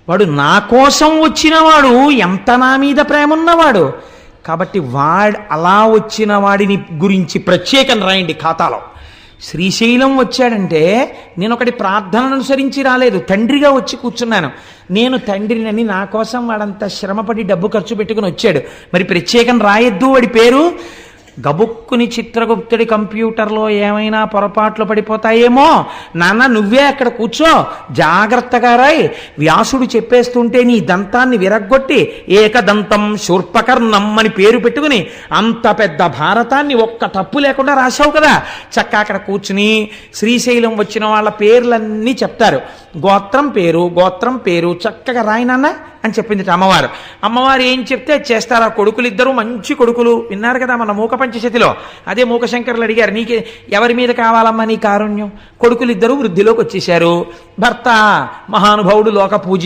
వాడు నా కోసం వచ్చినవాడు ఎంత నా మీద ప్రేమ ఉన్నవాడు. కాబట్టి అలా వచ్చిన వాడిని గురించి ప్రత్యేకం రాయండి ఖాతాలో. శ్రీశైలం వచ్చాడంటే నేను ఒకటి ప్రార్థనను అనుసరించి రాలేదు, తండ్రిగా వచ్చి కూర్చున్నాను. నేను తండ్రినని నా కోసం వాడంత శ్రమపడి డబ్బు ఖర్చు పెట్టుకుని వచ్చాడు, మరి ప్రత్యేకం రాయొద్దు వాడి పేరు? గబుక్కుని చిత్రగుప్తుడి కంప్యూటర్లో ఏమైనా పొరపాట్లు పడిపోతాయేమో, నాన్న నువ్వే అక్కడ కూర్చో జాగ్రత్తగా రాయ్, వ్యాసుడు చెప్పేస్తుంటే నీ దంతాన్ని విరగ్గొట్టి ఏకదంతం శూర్పకర్ణం అని పేరు పెట్టుకుని అంత పెద్ద భారతాన్ని ఒక్క తప్పు లేకుండా రాశావు కదా. చక్క అక్కడ కూర్చుని శ్రీశైలం వచ్చిన వాళ్ళ పేర్లన్నీ చెప్తారు, గోత్రం పేరు చక్కగా రాయి నాన్న అని చెప్పింది అమ్మవారు. అమ్మవారు ఏం చెప్తే చేస్తారు. ఆ కొడుకులు ఇద్దరు మంచి కొడుకులు, విన్నారు కదా మన మూక పంచశతిలో. అదే మూకశంకరులు అడిగారు, నీకు ఎవరి మీద కావాలమ్మా నీ కారుణ్యం? కొడుకులు ఇద్దరు వృద్ధిలోకి వచ్చేశారు. భర్త మహానుభావుడు, లోక పూజిత